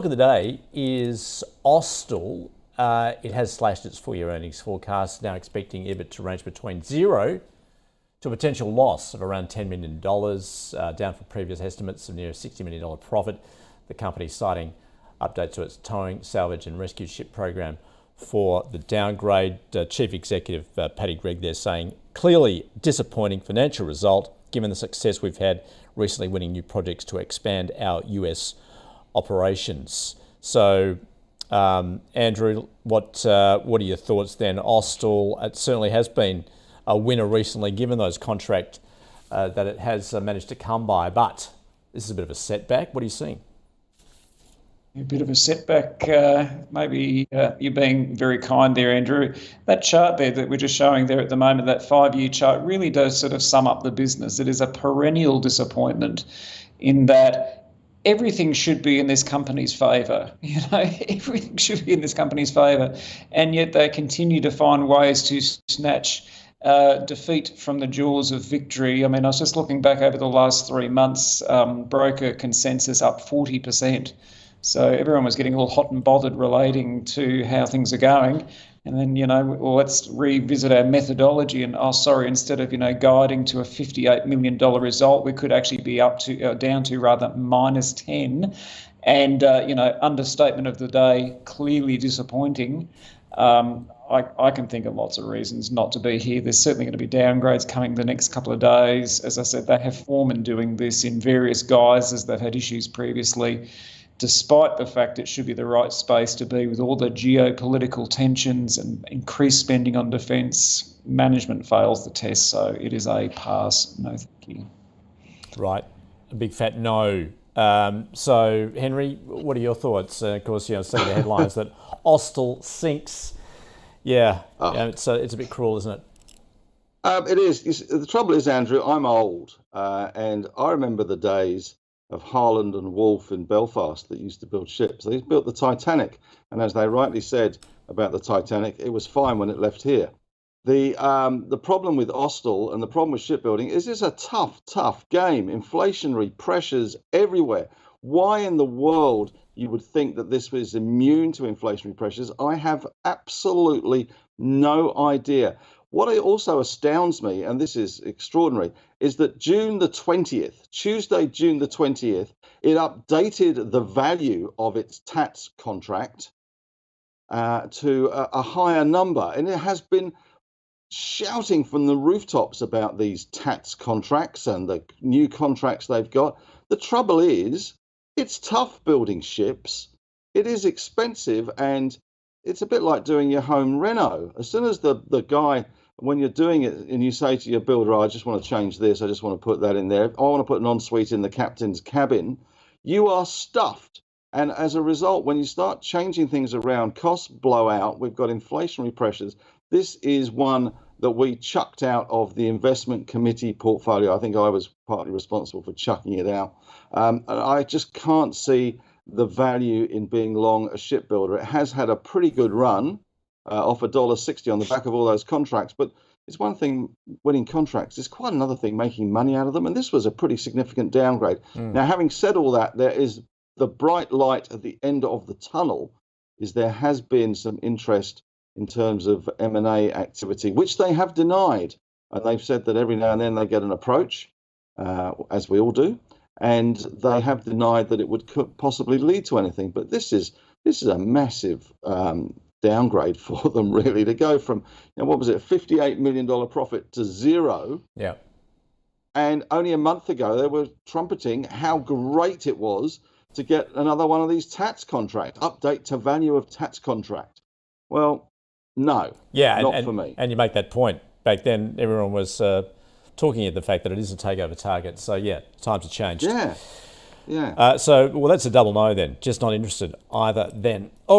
Look of the day is Austal. It has slashed its full-year earnings forecast, now expecting EBIT to range between zero to a potential loss of around $10 million, down from previous estimates of near a $60 million profit. The company citing updates to its towing, salvage and rescue ship program for the downgrade. Chief Executive Paddy Gregg there saying, clearly disappointing financial result given the success we've had recently winning new projects to expand our US operations. So, Andrew, what are your thoughts then? Austal, it certainly has been a winner recently, given those contracts that it has managed to come by, but this is a bit of a setback. What are you seeing? A bit of a setback. Maybe you're being very kind there, Andrew. That chart there that we're just showing there at the moment, that 5-year chart, really does sort of sum up the business. It is a perennial disappointment in that everything should be in this company's favour. Everything should be in this company's favour, and yet they continue to find ways to snatch defeat from the jaws of victory. I mean, I was just looking back over the last 3 months, broker consensus up 40%. So everyone was getting all hot and bothered relating to how things are going. And then, well, let's revisit our methodology and, instead of, guiding to a $58 million result, we could actually be down to minus 10. And, understatement of the day, clearly disappointing. I can think of lots of reasons not to be here. There's certainly going to be downgrades coming the next couple of days. As I said, they have foremen doing this in various guises. They've had issues previously, despite the fact it should be the right space to be with all the geopolitical tensions and increased spending on defence. Management fails the test, so it is a pass. No, thank you. Right, a big fat no. So, Henry, what are your thoughts? Of course, seeing the headlines that Austal sinks. Yeah, it's a bit cruel, isn't it? It is. The trouble is, Andrew, I'm old, and I remember the days of Harland and Wolff in Belfast that used to build ships. They built the Titanic, and as they rightly said about the Titanic, it was fine when it left here. The problem with Austal and the problem with shipbuilding is it's a tough game. Inflationary pressures everywhere. Why in the world you would think that this was immune to inflationary pressures, I have absolutely no idea. What also astounds me, and this is extraordinary, is that Tuesday, June the 20th, it updated the value of its TATS contract to a higher number. And it has been shouting from the rooftops about these TATS contracts and the new contracts they've got. The trouble is, it's tough building ships. It is expensive, and it's a bit like doing your home reno. As soon as the guy, when you're doing it and you say to your builder, I just want to change this, I just want to put that in there, I want to put an ensuite in the captain's cabin, you are stuffed. And as a result, when you start changing things around, costs blow out, we've got inflationary pressures. This is one that we chucked out of the investment committee portfolio. I think I was partly responsible for chucking it out. And I just can't see the value in being long a shipbuilder. It has had a pretty good run off $1.60 on the back of all those contracts, but it's one thing winning contracts, it's quite another thing making money out of them, and this was a pretty significant downgrade. Now, having said all that, there is the bright light at the end of the tunnel is there has been some interest in terms of M&A activity, which they have denied, and they've said that every now and then they get an approach, as we all do, and they have denied that it could possibly lead to anything. But this is a massive downgrade for them, really, to go from, what was it, a $58 million profit to zero. Yeah. And only a month ago, they were trumpeting how great it was to get another one of these TATS contract, update to value of TATS contract. Well, no, not for me. And you make that point. Back then, everyone was talking at the fact that it is a takeover target. So, yeah, times have changed. Yeah. Well, that's a double no then. Just not interested either then. All right.